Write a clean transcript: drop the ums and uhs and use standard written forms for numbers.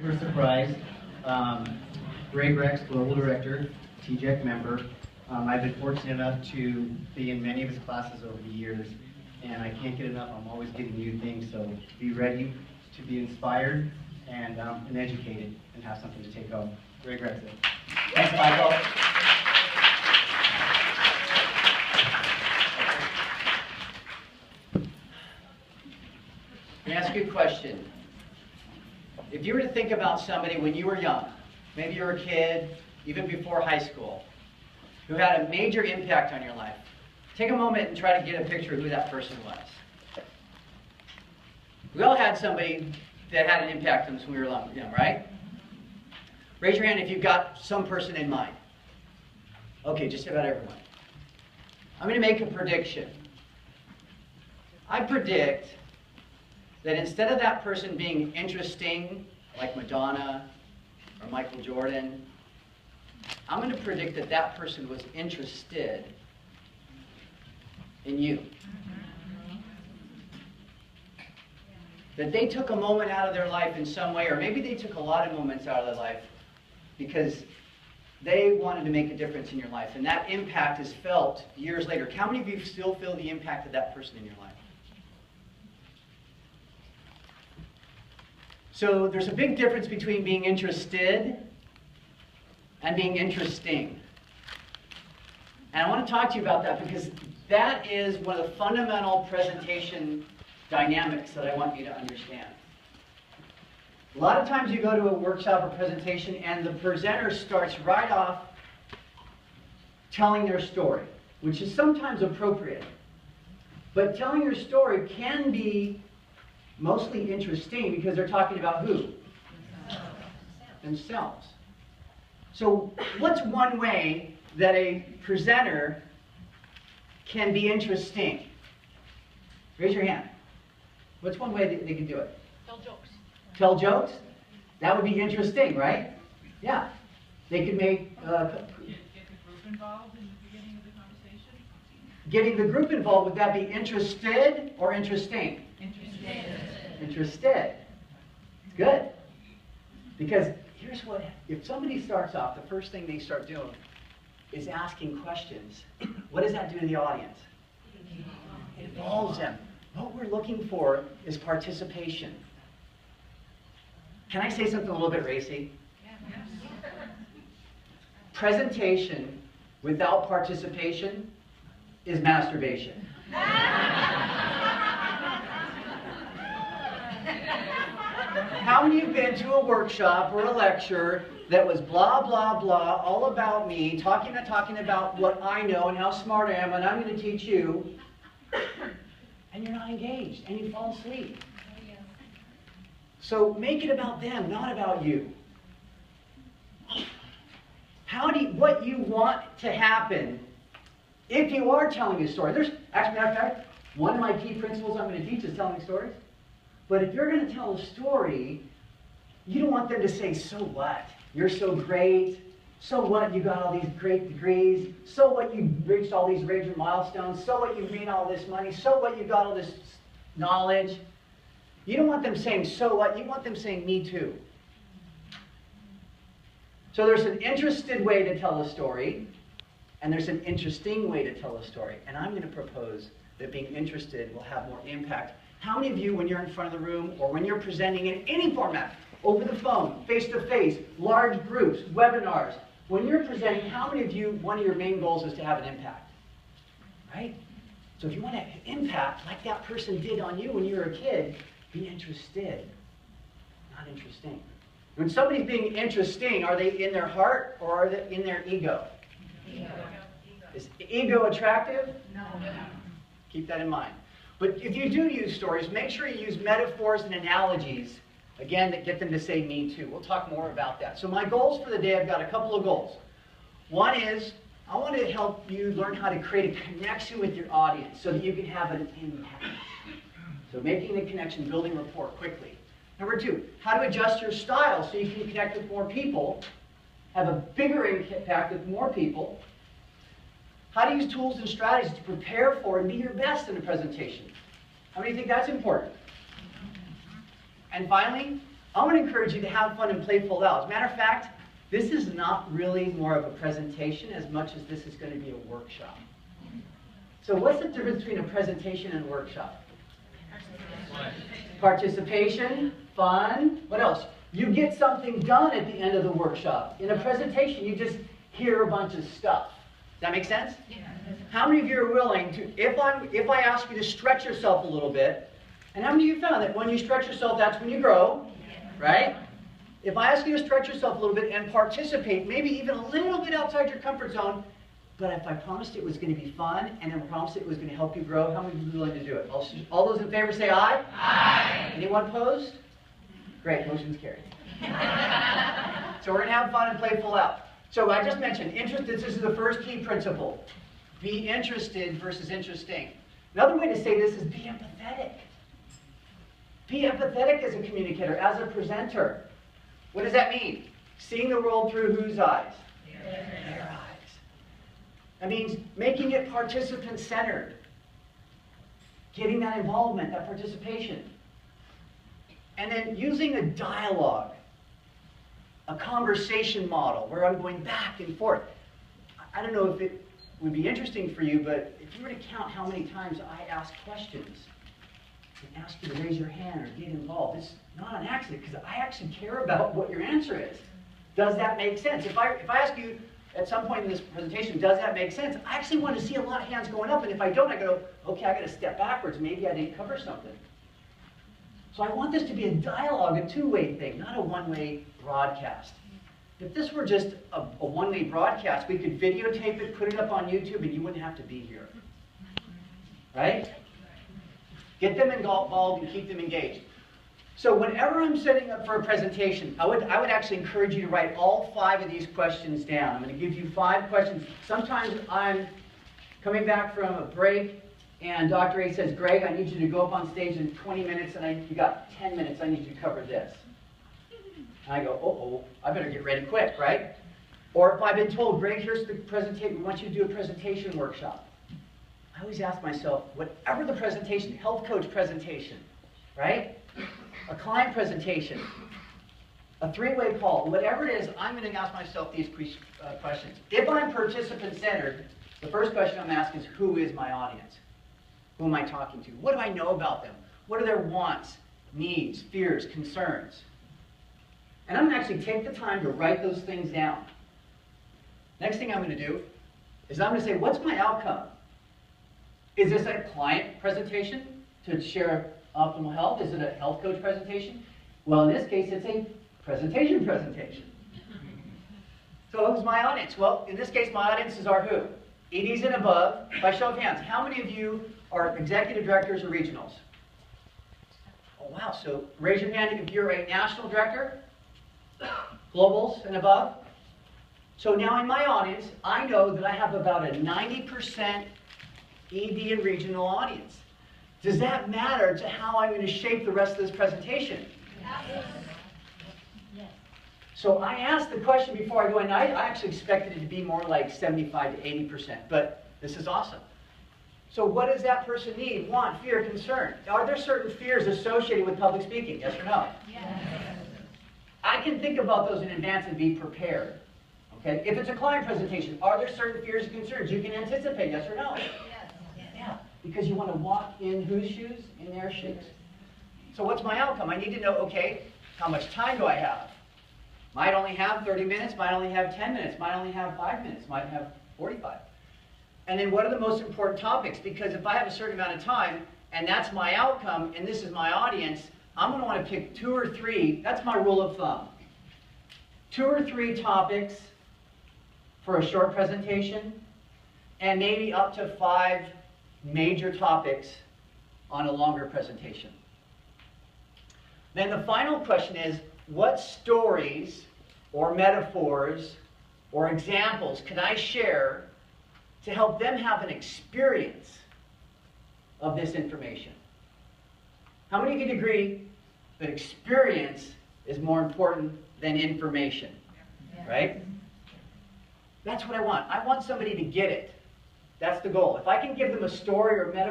for a surprise. Greg Rex, Global Director, TJEC member. I've been fortunate enough to be in many of his classes over the years, and I can't get enough. I'm always getting new things, so be ready to be inspired and educated and have something to take home. Greg Rex. Thanks, Michael. Let me ask you a question. If you were to think about somebody when you were young, maybe you were a kid, even before high school, who had a major impact on your life, take a moment and try to get a picture of who that person was. We all had somebody that had an impact on us when we were young, right? Raise your hand if you've got some person in mind. Okay, just about everyone. I'm going to make a prediction. I predict that instead of that person being interesting, like Madonna or Michael Jordan, I'm going to predict that that person was interested in you. That they took a moment out of their life in some way, or maybe they took a lot of moments out of their life because they wanted to make a difference in your life. And that impact is felt years later. How many of you still feel the impact of that person in your life? So there's a big difference between being interested and being interesting. And I want to talk to you about that because that is one of the fundamental presentation dynamics that I want you to understand. A lot of times you go to a workshop or presentation and the presenter starts right off telling their story, which is sometimes appropriate. But telling your story can be mostly interesting because they're talking about who? Themselves. So what's one way that a presenter can be interesting? Raise your hand. What's one way that they can do it? Tell jokes. Tell jokes? That would be interesting, right? Yeah. They could make... Get the group involved in the beginning of the conversation. Getting the group involved, would that be interested or interesting? Interested. Interested. Good. Because here's what, if somebody starts off, the first thing they start doing is asking questions. What does that do to the audience? It involves them. What we're looking for is participation. Can I say something a little bit racy? Presentation without participation is masturbation. How many have been to a workshop or a lecture that was blah, blah, blah, all about me, talking about what I know and how smart I am, and I'm going to teach you, and you're not engaged, and you fall asleep? So make it about them, not about you. What you want to happen if you are telling a story. As a matter of fact, one of my key principles I'm going to teach is telling stories. But if you're going to tell a story, you don't want them to say, so what? You're so great. So what? You got all these great degrees. So what? You reached all these major milestones. So what? You made all this money. So what? You got all this knowledge. You don't want them saying, so what? You want them saying, me too. So there's an interested way to tell a story, and there's an interesting way to tell a story. And I'm going to propose that being interested will have more impact. How many of you, when you're in front of the room, or when you're presenting in any format, over the phone, face-to-face, large groups, webinars, when you're presenting, how many of you, one of your main goals is to have an impact? Right? So if you want to have impact, like that person did on you when you were a kid, be interested, not interesting. When somebody's being interesting, are they in their heart or are they in their ego? Ego. Is ego attractive? No. Keep that in mind. But if you do use stories, make sure you use metaphors and analogies, again, that get them to say me too. We'll talk more about that. So my goals for the day, I've got a couple of goals. One is, I want to help you learn how to create a connection with your audience so that you can have an impact. So making the connection, building rapport quickly. Number two, how to adjust your style so you can connect with more people, have a bigger impact with more people. How to use tools and strategies to prepare for and be your best in a presentation. How many think that's important? And finally, I want to encourage you to have fun and play full out. As a matter of fact, this is not really more of a presentation as much as this is going to be a workshop. So what's the difference between a presentation and a workshop? Participation, fun, what else? You get something done at the end of the workshop. In a presentation, you just hear a bunch of stuff. Does that make sense? Yeah. How many of you are willing to, if I ask you to stretch yourself a little bit, and how many of you found that when you stretch yourself, that's when you grow, right? If I ask you to stretch yourself a little bit and participate, maybe even a little bit outside your comfort zone, but if I promised it was going to be fun and then promised it was going to help you grow, how many of you are willing to do it? All those in favor say aye. Aye. Anyone opposed? Great, motion's carried. So we're going to have fun and play full out. So I just mentioned, this is the first key principle. Be interested versus interesting. Another way to say this is be empathetic. Be empathetic as a communicator, as a presenter. What does that mean? Seeing the world through whose eyes? Their eyes. That means making it participant-centered. Getting that involvement, that participation. And then using a dialogue, a conversation model where I'm going back and forth. I don't know if it would be interesting for you, but if you were to count how many times I ask questions and ask you to raise your hand or get involved, it's not an accident because I actually care about what your answer is. Does that make sense? If I ask you at some point in this presentation, does that make sense? I actually want to see a lot of hands going up, and if I don't, I go, okay, I got to step backwards. Maybe I didn't cover something. So I want this to be a dialogue, a two-way thing, not a one-way broadcast. If this were just a one-way broadcast, we could videotape it, put it up on YouTube, and you wouldn't have to be here. Right? Get them involved and keep them engaged. So whenever I'm setting up for a presentation, I would actually encourage you to write all 5 of these questions down. I'm going to give you 5 questions. Sometimes I'm coming back from a break, and Dr. A says, Greg, I need you to go up on stage in 20 minutes, and you got 10 minutes. I need you to cover this. And I go, uh-oh, I better get ready quick, right? Or if I've been told, Greg, here's the presentation. We want you to do a presentation workshop. I always ask myself, whatever the presentation, health coach presentation, right? A client presentation, a 3-way call, whatever it is, I'm going to ask myself these questions. If I'm participant-centered, the first question I'm asking is, who is my audience? Who am I talking to? What do I know about them? What are their wants, needs, fears, concerns? And I'm going to actually take the time to write those things down. Next thing I'm going to do is I'm going to say, what's my outcome? Is this a client presentation to share optimal health? Is it a health coach presentation? Well, in this case, it's a presentation. So who's my audience? Well, in this case, my audiences are who? EDs and above. By show of hands, how many of you are executive directors or regionals? Oh, wow. So raise your hand if you're a national director, globals and above. So now in my audience, I know that I have about a 90% ED and regional audience. Does that matter to how I'm going to shape the rest of this presentation? Yes. So I asked the question before I go in. I actually expected it to be more like 75 to 80%, but this is awesome. So what does that person need, want, fear, concern? Are there certain fears associated with public speaking? Yes or no? Yes. I can think about those in advance and be prepared. Okay? If it's a client presentation, are there certain fears and concerns you can anticipate? Yes or no? Yes. Yeah. Because you want to walk in whose shoes? In their shoes. So what's my outcome? I need to know, okay, how much time do I have? Might only have 30 minutes, might only have 10 minutes, might only have 5 minutes, might have 45. And then what are the most important topics? Because if I have a certain amount of time, and that's my outcome, and this is my audience, I'm going to want to pick 2 or 3, that's my rule of thumb. 2 or 3 topics for a short presentation, and maybe up to 5 major topics on a longer presentation. Then the final question is, what stories or metaphors or examples can I share to help them have an experience of this information? How many can agree that experience is more important than information? Right? That's what I want. I want somebody to get it. That's the goal. If I can give them a story or a metaphor